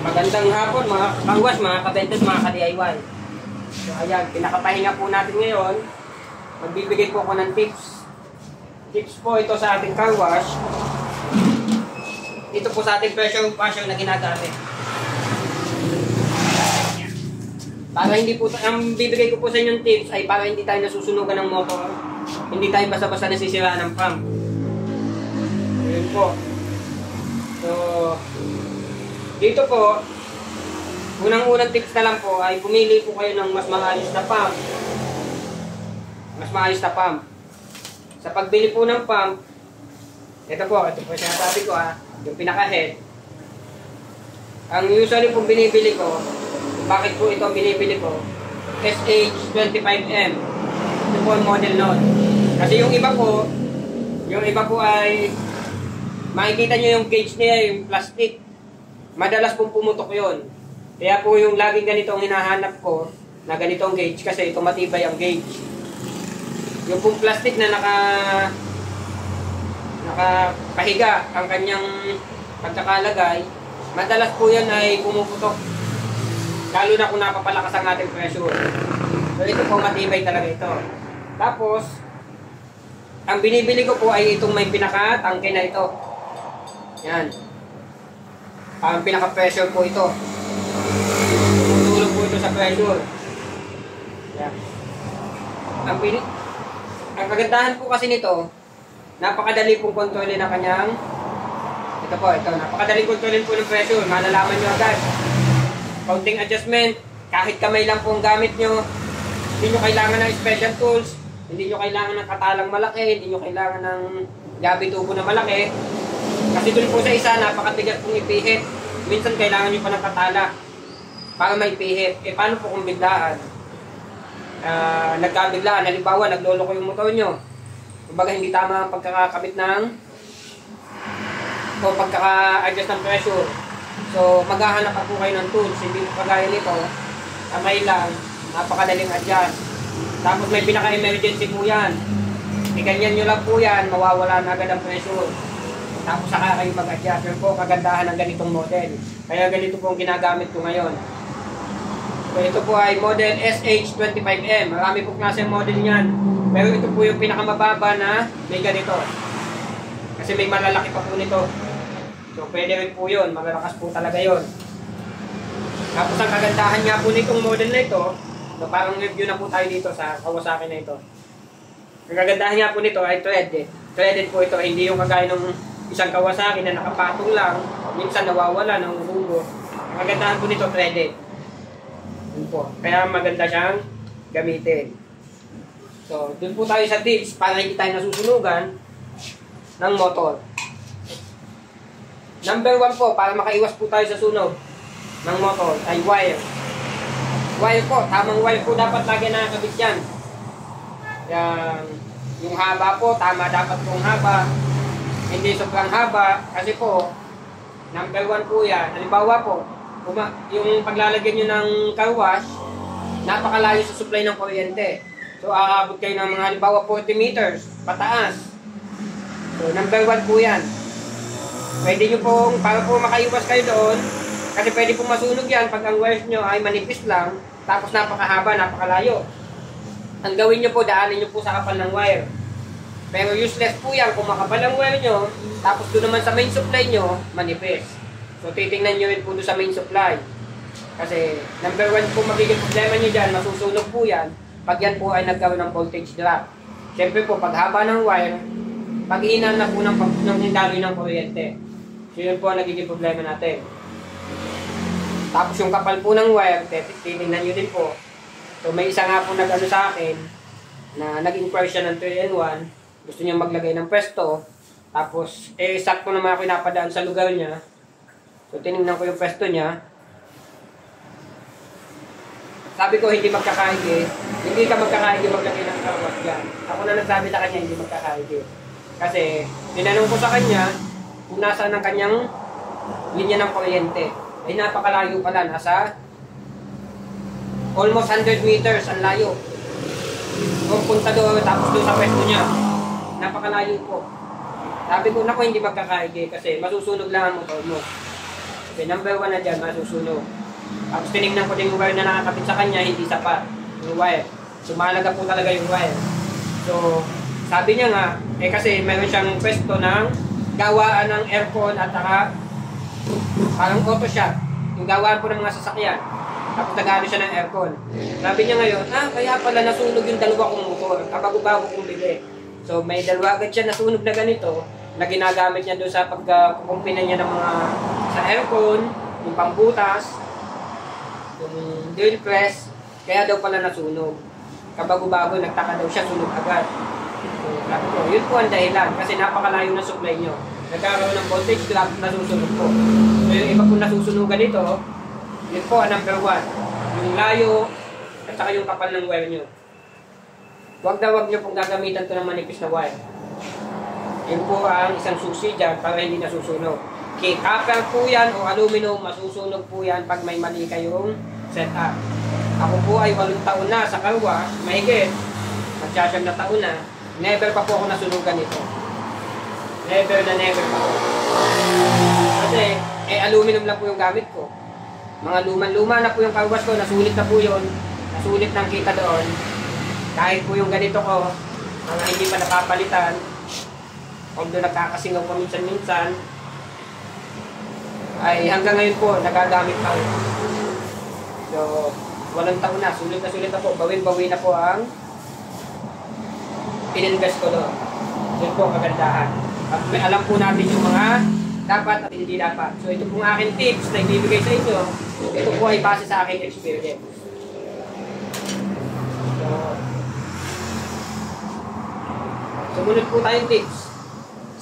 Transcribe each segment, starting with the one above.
Magandang hapon mga kangwas, mga kabentes, mga ka-DIY. So ayan, pinakapahinga po natin ngayon. Magbibigay po ako ng tips. Tips po ito sa ating car wash. Ito po sa ating pressure washer na ginagamit. Para hindi po, ang bibigay ko po sa inyong tips ay para hindi tayo nasusunugan ng motor. Hindi tayo basta-basta nasisira ng pump. Ayan po. So, dito po, unang-unang tips na lang po ay pumili po kayo ng mas maayos na pump. Mas maayos na pump. Sa pagbili po ng pump, ito po sinasabi ko yung pinaka-head. Ang usually po binibili ko, bakit po ito ang binibili ko? SH25M. Ito po ang model nun. Kasi yung iba po ay makikita nyo yung gauge niya, yung plastic. Madalas pong pumutok yun. Kaya po yung laging ganito ang hinahanap ko, na ganito ang gauge, kasi ito matibay ang gauge. Yung pong plastic na nakapahiga ang kanyang pagkakalagay, madalas po yan ay pumuputok. Lalo na kung napapalakas ang ating pressure. So ito po matibay talaga ito. Tapos, ang binibili ko po ay itong may pinaka-tangke na ito. Yan. Ang pinaka-pressure po ito. Tumutulong po ito sa pressure. Yan. Ang kagandahan po kasi nito, napakadali pong kontrolin na kanyang napakadali kontrolin po ng pressure. Malalaman nyo agad. Counting adjustment, kahit kamay lang po ang gamit nyo. Hindi nyo kailangan ng special tools. Hindi nyo kailangan ng katalang malaki. Hindi nyo kailangan ng gabi tubo na malaki. Kasi doon po sa isa, napakabigat pong ipihit. Minsan kailangan nyo pa ng katala para may pihit. Paano po kung biglaan? Nagkabiglaan, halimbawa, naglolo ko yung motor nyo. Kumbaga, hindi tama ang pagkakakabit o pagkaka-adjust ng pressure. So, maghahanap po kayo ng tools. Hindi po kagaya nito. Kamay lang, napakadaling adjust. Tapos may pinaka-emergency po yan. Iganyan nyo lang po yan, mawawala na agad ang pressure. Tapos saka kayo mag-adjust. Yun po kagandahan ng ganitong model. Kaya ganito po ang ginagamit ko ngayon. So, ito po ay model SH25M. Marami po klase model niyan. Pero ito po yung pinakamababa na may ganito. Kasi may malalaki pa po nito. So, pwede rin po yun. Malalakas po talaga yun. Tapos ang kagandahan nga po nitong model na ito, so parang review na po tayo dito sa Kawasaki na ito. Ang kagandahan nga po nito ay threaded. Threaded po ito. Hindi yung kagaya ng isang Kawasaki na nakapatong lang. Minsan nawawala ng hugo. Ang kagandahan po nito threaded. Yun po. Kaya maganda siyang gamitin. So, dun po tayo sa tips para hindi tayo nasusunugan ng motor. Number 1 po, para makaiwas po tayo sa sunog ng motor, ay wire. Wire po, tamang wire po dapat lagi nakakabit yan. Yung haba po, tama dapat pong haba. Hindi sobrang haba, kasi po, number 1 po yan. Halimbawa po, yung paglalagyan nyo ng car wash, napakalayo sa supply ng kuryente. So, aabot kayo ng mga halimbawa 40 meters, pataas. So, number 1 po yan. Pwede nyo pong, para po makaiwas kayo doon, kasi pwede pong masunog yan pag ang wires nyo ay manipis lang, tapos napakahaba, napakalayo. Ang gawin nyo po, daanin nyo po sa kapal ng wire. Pero useless po yan kung makapal ang wire nyo, tapos doon naman sa main supply nyo, manipis. So titingnan nyo rin po doon sa main supply. Kasi number 1 po magiging problema nyo dyan, masusunog po yan, pag yan po ay nagkaroon ng voltage drop. Siyempre po, pag haba ng wire, pag-iinan na po ng daloy ng kuryente. So yun po ang nagiging problema natin. Tapos yung kapal po ng wire, titingnan nyo din po. So may isa nga po nag-ano sa akin, na nag-inquire siya ng 3-in-1, gusto niya maglagay ng pwesto, tapos sakto naman ako napadaan sa lugar niya. So tinignan ko yung pwesto niya. Sabi ko hindi magkakaigi, hindi ka magkakaigi maglagay ng car wash dyan. Ako na nagsabi sa kanya hindi magkakaigi. Kasi tinanong ko sa kanya kung nasaan ang kanyang linya ng kuryente. Ay napakalayo pala, nasa almost 100 meters ang layo. Kung punta doon, tapos doon sa pwesto niya, napakalayo po. Sabi ko, naku, hindi magkakaigi kasi masusunog lang ang motor mo. Okay, number 1 na dyan, masusunog. Tapos tinignan ko din yung wire na nakakapit sa kanya, hindi sapat yung wire. So mahalaga po talaga yung wire. So sabi niya nga, kasi meron siyang pwesto ng gawaan ng aircon at saka parang auto shop. Yung gawaan po ng mga sasakyan. Tapos nag-ano siya ng aircon. Sabi niya ngayon, kaya pala nasunog yung dalawa kong motor. Kabago-bago kong bili. So may dalawa agad siya nasunog na ganito na ginagamit niya doon sa pagkukumpina niya ng mga sa aircon, yung pambutas, yung drill press, kaya daw pala nasunog. Kabago-bago, nagtaka daw siya, sunog agad. So, sabi ko, yun po ang dahilan kasi napakalayo ng supply nyo. Nagkakaroon ng voltage drop, nasusunog po. So yung iba po nasusunogan dito, yun po ang number 1. Yung layo at saka yung kapal ng wire nyo. Huwag nyo pong gagamitan ito ng manipis na wire. Yun po ang isang susi dyan para hindi nasusunog. Okay, copper po yan o aluminum, masusunog po yan pag may mali kayong setup. Ako po ay 8 taon na sa car wash, mahigit. Magsasyam na taon na. Never pa po ako nasunugan ito. Never na never pa po. Kasi, aluminum lang po yung gamit ko. Mga luma na po yung car wash ko, nasulit na po yun. Nasulit ng kita doon. Kahit po yung ganito ko, mga hindi pa napapalitan. Although nagkakasingaw ko minsan-minsan, ay hanggang ngayon po, nagagamit pa rin. So, 8 taon na, sulit na po. Bawin-bawi na po ang ininvest ko doon. Yun po kagandahan. At may alam po natin yung mga dapat at hindi dapat. So, ito pong aking tips na ibibigay sa inyo. Ito po ay base sa aking experience. So, sumunod po tayong tips.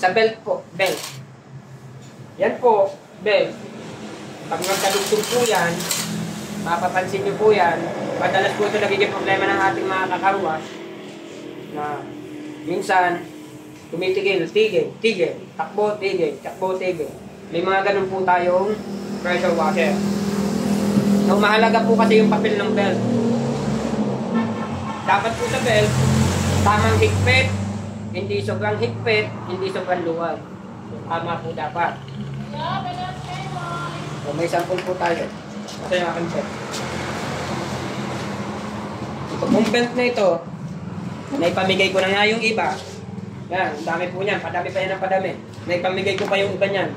Sa belt po, belt. Yan po, belt. Pag magkadugtong po yan, mapapansin nyo po yan, madalas po ito nagiging problema ng ating mga kakarwash na minsan, tumitigil, tigil, takbo, tigil. May mga ganun po tayong pressure washer. So, mahalaga po kasi yung papel ng belt. Dapat po sa belt, tamang higpit, hindi sobrang higpit, hindi sobrang luwag. So, tama po dapat. So, may sample po tayo. Ito yung aking belt. Itong belt na ito, naipamigay ko na nga yung iba. Yan, ang dami po niyan. Padami pa yan ng padami. Naipamigay ko pa yung iba niyan.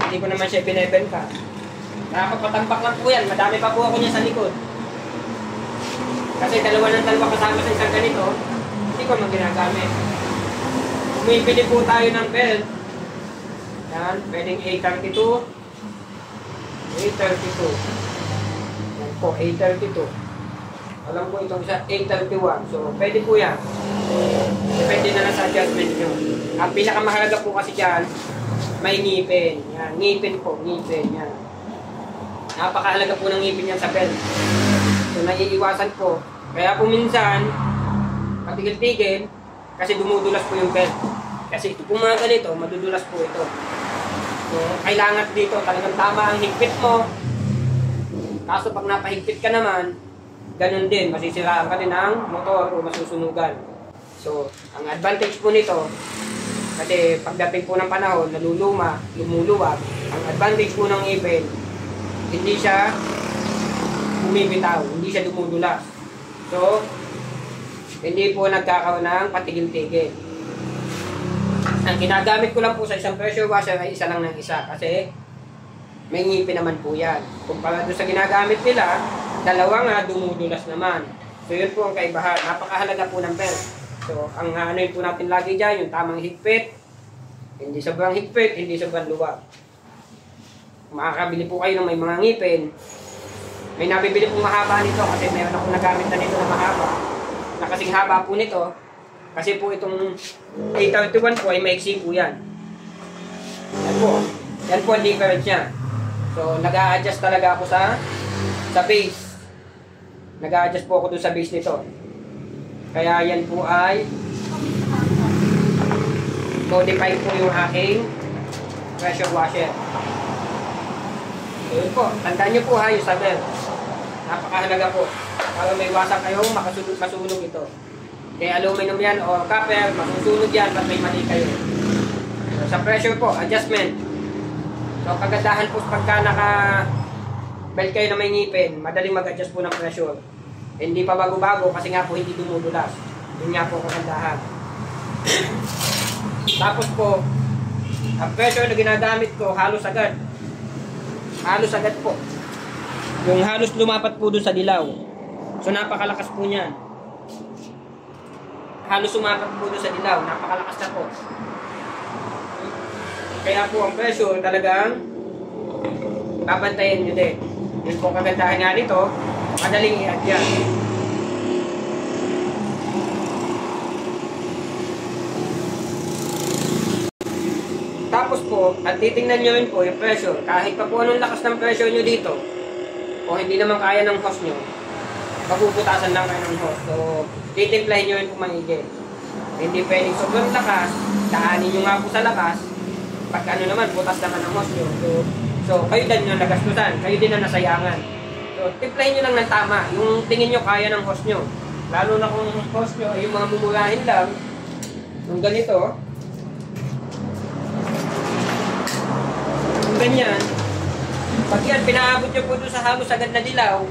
Hindi ko naman siya binibenta. Nakakapatampak lang po yan. Madami pa po ako niya sa likod. Kasi dalawa kasama sa isang ganito, hindi ko naman ginagamit. Bumibili po tayo ng belt. Yan, pwedeng A32. Yan po, A32. Alam ko itong isa, A31. So, pwede po yan. Depende na lang sa adjustment nyo. Ang pinakamahalaga po kasi dyan, may ngipin. Yan, ngipin po, ngipin. Yan. Napakahalaga po ng ngipin yan sa belt. So, naiiwasan po. Kaya po minsan, patigil-tigil, kasi dumudulas po yung belt. Kasi ito po mga ganito, madudulas po ito. So, kailangan dito, talagang tama ang higpit mo. Kaso pag napahigpit ka naman, ganun din, masisiraan ka din ng motor o masusunugan. So, ang advantage po nito, kasi pagdating po ng panahon, naluluma, lumuluwag, ang advantage po ng ngipin, hindi siya bumibitaw, hindi siya dumudulas. So, hindi po nagkakaroon ng patigil-tigil. Ang ginagamit ko lang po sa isang pressure washer ay isa lang ng isa kasi may ngipin naman po yan. Kumpara doon sa ginagamit nila, dalawa nga dumudulas naman. So yun po ang kaibahan. Napakahalaga po ng belt. So ang ano po natin lagi dyan, yung tamang higpit. Hindi sobrang higpit, hindi sobrang luwag. Makakabili po kayo ng may mga ngipin. May nabibili pong mahaba nito kasi meron ako nagamit na nito na mahaba. Na kasing haba po nito. Kasi po itong A31 po ay maiksi po yan. Yan po. Yan po ang difference niya. So nag-a-adjust talaga ako sa base. Nag-a-adjust po ako dun sa base nito. Kaya yan po ay modified po yung aking pressure washer. So yun po. Tandaan nyo po ha yung sa belt. Napakahalaga po. Para may wasak kayong masunog ito. Kaya aluminum yan o copper, masusunog yan pag may mali kayo. So, sa pressure po, adjustment. So kagandahan po pagka naka-belt kayo na may ngipin, madaling mag-adjust po ng pressure. Hindi pa bago-bago kasi nga po hindi dumudulas. Yun nga po kagandahan. Tapos po, ang pressure na ginagamit ko, halos agad. Halos agad po. Yung halos lumapat po dun sa dilaw. So napakalakas po niyan. Halos sumapat po dun sa dilaw. Napakalakas na po. Kaya po ang pressure talagang babantayan nyo din. Yun po kagandahan nga nito, madaling i-adjust. Tapos po, at titingnan nyo rin po yung pressure. Kahit pa po anong lakas ng pressure nyo dito, o hindi naman kaya ng hose nyo, mabubutasan lang kayo ng hose. So, titimplahin nyo rin po maigi. Hindi pwedeng sobrang lakas, daanin nyo nga po sa lakas, pag ano naman, butas naman ang hose nyo. So kayo din yung nagastusan, kayo din ang nasayangan. So, timplahin nyo lang ng tama, yung tingin nyo kaya ng hose nyo. Lalo na kung hose nyo ay yung mga mumurahin lang, yung ganito, yung ganyan, pag yan, pinaabot nyo po doon sa halos agad na dilaw,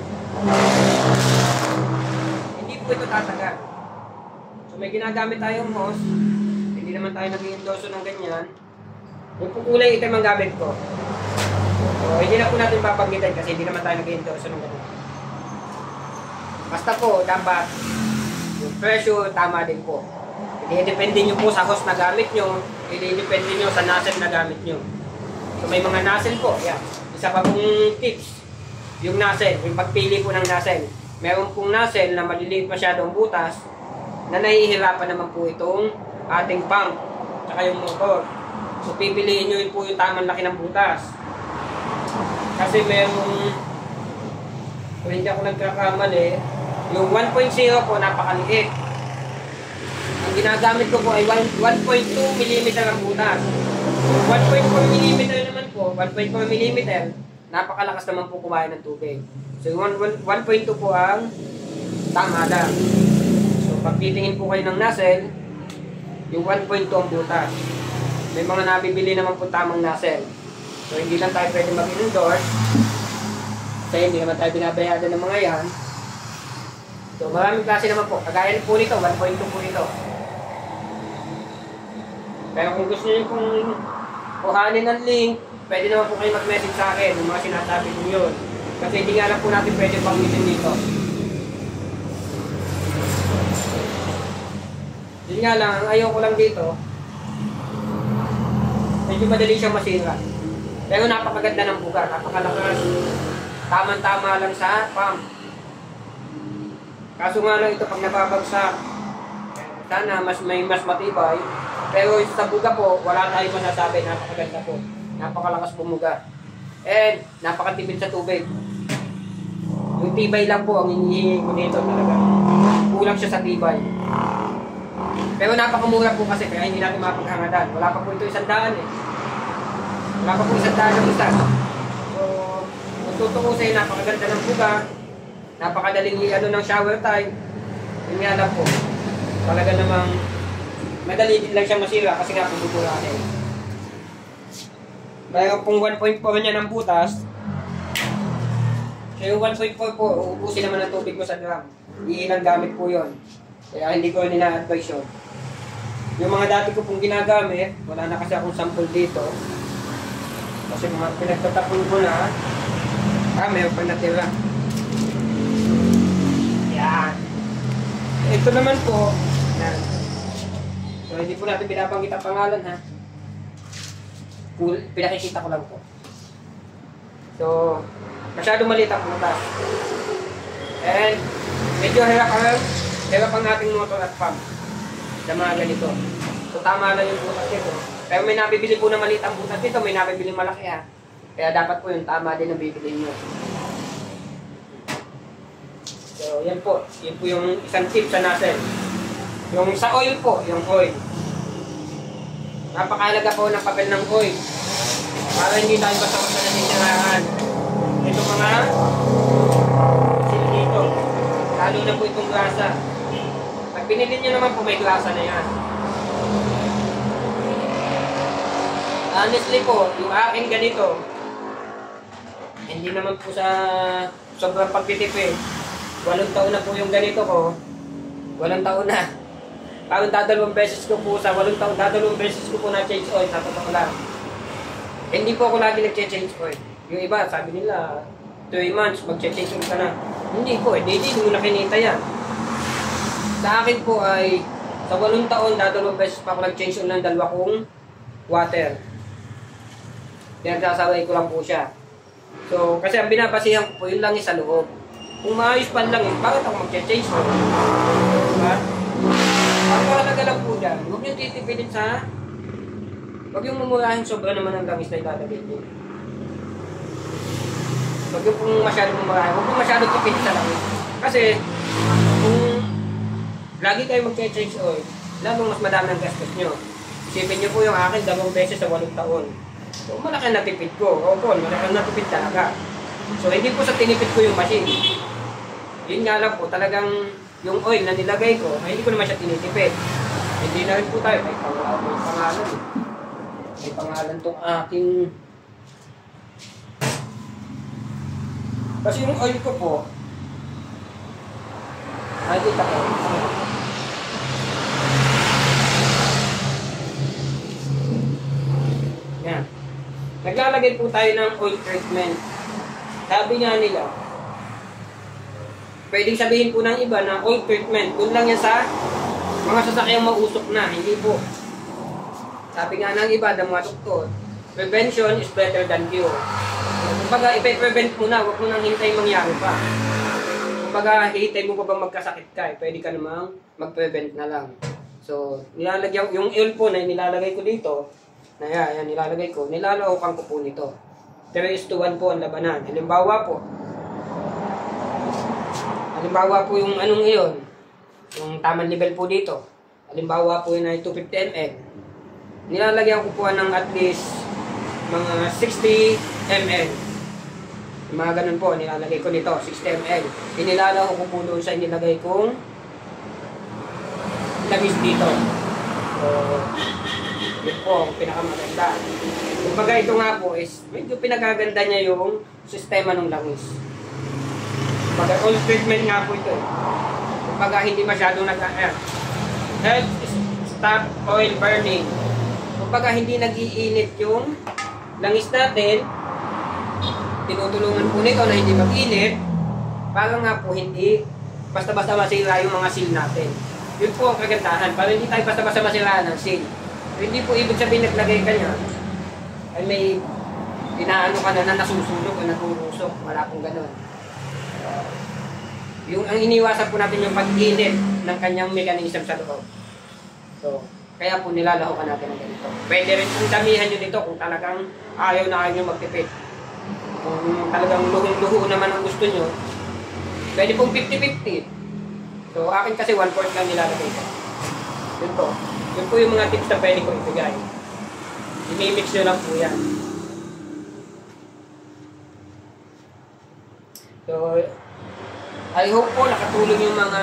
hindi po ito tatagal. So, may ginagamit tayong hose, hindi naman tayo nag-endorso ng ganyan. Yung po kulay itim ang gamit ko. So, hindi na po natin papagnitan kasi hindi naman tayo nag-endorso ng ganyan. Basta po, dapat yung pressure, tama din po. Hindi depende nyo po sa hose na gamit nyo, hindi depende nyo sa nozzle na gamit nyo. So, may mga nozzle po, yan. Isa pa pong tips, yung nozzle, yung pagpili po ng nozzle. Meron pong nozzle na maliliit masyadong butas, na nahihirapan naman po itong ating pump, tsaka yung motor. So, pipiliin nyo po yung tamang laki ng butas. Kasi merong, kung hindi ako nagkakamali, yung 1.0 po, napakaliit. Ang ginagamit ko po ay 1.2 mm ang butas. Yung 1.4 mm naman po, 1.4 mm, napakalakas naman po kumain ng tubig. So, yung 1.2 po ang tama lang. So, pag titingin po kayo ng nozzle, yung 1.2 ang butas. May mga nabibili naman po tamang nozzle. So, hindi lang tayo pwede mag-endorse. Kasi hindi naman tayo binabayadan ng mga yan. So, maraming klase naman po. Kagaya po nito, 1.2 po nito. Pero kung gusto nyo pong kuhanin ng link, pwede naman po kayo mag-message sa akin yung mga sinasabi nyo yun. Kasi hindi nga lang po natin pwede pang-mitin dito. Yun nga lang, ang ayaw ko lang dito, medyo madali siyang masira. Pero napakaganda ng buga, napakalakas. Tama-tama lang sa pump. Kaso nga lang ito pag nababagsak, sana mas matibay. Pero sa buga po, wala tayong masasabi, napakaganda po. Napakalakas bumuga. And napakatipid sa tubig. Yung tibay lang po ang hinihingi ko dito talaga. Kulang siya sa tibay. Pero napakamura po kasi kaya hindi natin mapaghangadan. Wala pa po ito 100 eh. Wala pa po 100 ng isa. So, kung tutuusin, napakaganda ng buga. Napakadaling i-ano ng shower time. Yun nga lang po. Talaga namang madali din lang siya masira kasi nga pupupulahin. Mayroon pong 1.4 niya ng butas. So yung 1.4 po, uubusin naman ang tubig mo sa drum. Iilang gamit po yun. Kaya hindi ko nina-advise yun. Yung mga dati ko pong ginagamit, wala na kasi akong sample dito. Kasi mga pinagtatapon ko na, mayroon pa natira. Yan. Ito naman po, yan. So hindi po natin binabanggit ang pangalan ha. Pinakikita ko lang po. So, masyado maliit ang butas. And, medyo hirap ang ating motor at pump sa mga ganito. So, tama lang yung butas nito. Pero may nabibili po na maliit ang butas nito, may nabibili malaki ha. Kaya dapat po yung tama din ang bibili nyo. So, yan po. Yan po yung isang tip sa nozzle. Yung sa oil po, yung oil. Napakahalaga po ng papel ng oil. Para hindi tayo basta-basta naninirahan. Ito mga dito. Lalo na po itong grasa. Pag pinili nyo naman po may grasa na yan. Honestly po, yung aking ganito, hindi naman po sa sobrang pagtitipid. 8 taon na po yung ganito ko. 8 taon na. Parang dadalawang beses ko po sa 8 taon, dadalawang beses ko po na-change oil, sa totoo lang. Hindi po ako lagi nag-change oil. Yung iba, sabi nila, 3 months, mag-change oil ka na. Hindi po, hindi mo na kinita yan. Sa akin po ay, sa 8 taon, dadalawang beses pa ako nag-change oil ng 2 kong water. Pinagsasaway ko lang po siya. So, kasi ang binabasihan ko po, yun lang sa loob. Kung maayos pa lang yun, bakit ako mag-change oil? Diba? Ang mahalaga lang po dyan, huwag nyo titipidin sa... Huwag yung mumurahin sobra naman ang langis na ilalagay nyo. Huwag yung kung masyadong mumurahin, huwag yung masyadong tipidin sa langis. Kasi, kung lagi kayo mag-change oil, lalong mas madami ang gastos nyo. Isipin nyo po yung akin 2 beses sa 8 taon. So, malaki ang natipid ko. Opo, malaki ang natipid talaga. So, hindi po sa tinipid ko yung machine. Yun nga lang po, talagang yung oil na nilagay ko, ay hindi ko naman siya tinitipid. Hindi na rin po tayo, may pangalan. May pangalan tong aking... Kasi yung oil ko po, nakikita ko. Yan. Naglalagay po tayo ng oil treatment. Sabi nga nila, pwedeng sabihin po ng iba na oil treatment, doon lang yan sa mga sasakyang mausok na, hindi po. Sabi nga ng iba, ng mga doktor, prevention is better than cure. Kumbaga, ipe-prevent mo na, huwag mo nang hintay mangyari pa. Kumbaga, hintay mo pa bang magkasakit ka, pwede ka namang mag-prevent na lang. So, nilalagyan, yung oil po na nilalagay ko dito, na yan nilalagay ko, nilalaokan ko po nito. 3:1 po ang labanan. Halimbawa po yung anong iyon, yung tamang level po dito. Halimbawa po yun ay 250 ml. Nilalagyan ko po ng at least mga 60 ml. Yung mga ganun po, nilalagay ko nito, 60 ml. Inilalaw ko po doon sa inilagay kong langis dito. So, yun po ang pinakamaganda. Kumbaga ito nga po is, medyo pinagaganda niya yung sistema ng langis. Kumbaga oil treatment nga po ito. Kumbaga hindi masyadong help stop oil burning. Kumbaga hindi nag-iinit yung langis natin. Tinutulungan po nito na hindi mag-init. Para nga po hindi basta-basta masira yung mga seal natin. Yun po ang kagandahan. Para hindi tayo basta-basta masiraan ng seal. Hindi po ibig sabihin naglagay ka niya ay may inaano ka na nasusunog o naturusok. Wala pong ganun. Yung ang iniwasan po natin yung pag-init ng kanyang mechanism sa loob. So, kaya po nilalaho ka natin ng ganito. Pwede rin kung damihan nyo nito kung talagang ayaw na kayo magtipid. Kung talagang luhong-luho naman ang gusto nyo, pwede pong 50-50. So, akin kasi 1/4 lang nilalagay ko. Yun po. Yun po yung mga tips na pwede ko ibigay. I-mix nyo lang po yan. So, I hope po nakatulong yung mga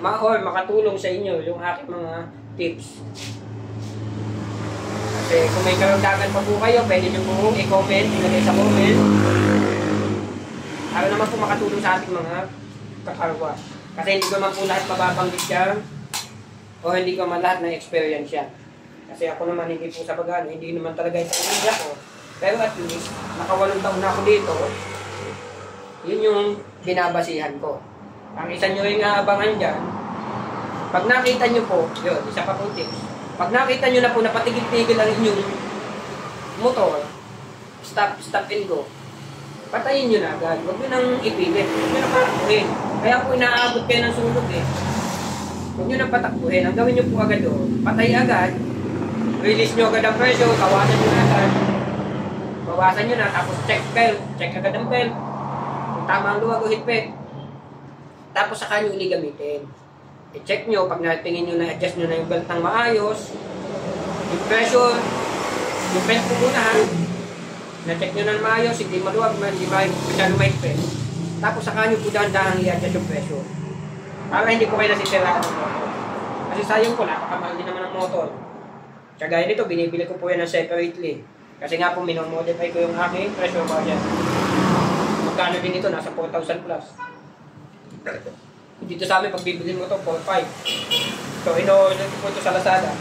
or makatulong sa inyo yung aking mga tips. Kasi kung may karagdagan pa po kayo, pwede nyo po i-comment, ilagay sa comment. Para naman po makatulong sa ating mga kakarwa. Kasi hindi ko naman po lahat mababanggit yan o hindi ko man lahat na experience yan. Kasi ako naman hindi po sa bagano, hindi naman talaga ito ang ko. Pero at least, naka 8 taon na ako dito, yun yung binabasihan ko. Ang isa nyo rin aabangan dyan, pag nakita nyo po, yun, isa pa po tips. Pag nakita nyo na po napatigil-tigil ang inyong motor, stop and go. Patayin nyo na agad. Huwag nyo nang ipilit. Huwag nyo na patakbuhin. Kaya po inaabot kayo ng sunog eh. Huwag nyo na patakbuhin. Ang gawin nyo po agad doon, patay agad. Release nyo agad ang pressure, kawasan nyo na agad. Bawasan nyo na, tapos check belt. Check agad ang belt. Kung tama ang luwag o higpit. Tapos saka nyo gamitin. I-check nyo, pag natingin nyo na, adjust nyo na yung belt ng maayos. Yung pressure, yung belt po muna ha. Na-check nyo na maayos, hindi maluwag, hindi masyadong mahigpit. Tapos saka nyo po dahan-dahan i-adjust yung pressure. Para hindi po kayo nasisiraan ng motor. Kasi sayang po, napakamahal din naman ng motor. Kagaya nito, binibili ko po yan ng separately. Kasi nga po, minomodify ko yung aking pressure washer. Magkano din ito? Nasa 4,000 plus. Dito sa amin, pag bibilin mo ito, 4,500. So, ino-order ko po ito sa Lazada.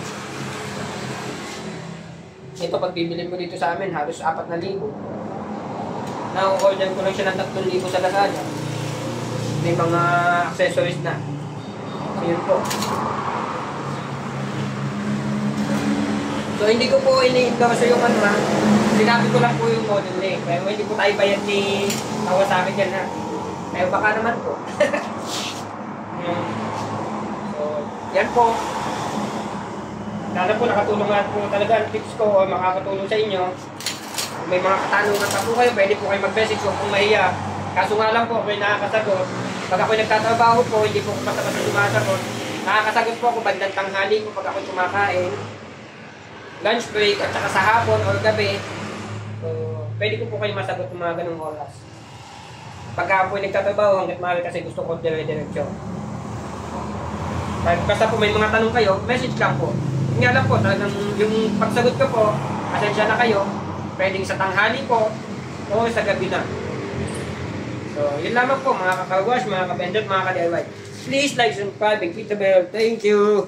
Ito, pag bibilin mo dito sa amin, halos 4,000. Na-order ko lang siya ng 3,000 sa Lazada. May mga accessories na. So, yun po. So, hindi ko po ini-endorse yung ano ha. Sinabi ko lang po yung model eh. Pero hindi po tayo bayad ni Kawasaki dyan ha. Pero baka naman po. So, yan po. Sana po nakatulong nga po talaga ang tips ko o makakatulong sa inyo. Kung may mga katanungan pa po kayo, pwede po kayo mag-message o kung mahiya. Kaso nga lang po, ako'y nakakasagot. Pag ako'y nagtatrabaho po, hindi po ko basta-basta sumasagot. Nakakasagot po ako bandang tanghali ko pag ako'y kumakain. Lunch break at saka sa hapon o gabi. So, pwede ko po kayo masagot ng mga ganung oras. Pagka po nagtatrabaho hanggat maaari kasi gusto ko dire-diretso. Basta po may mga tanong kayo, message lang po. Yung nga lang po, talagang yung pagsagot ko po, asensya na kayo, pwedeng sa tanghali po o sa gabi na. So, yun lamang po mga ka-car wash, mga ka-vendor, mga ka-DIY. Please like, subscribe, and click the bell. Thank you!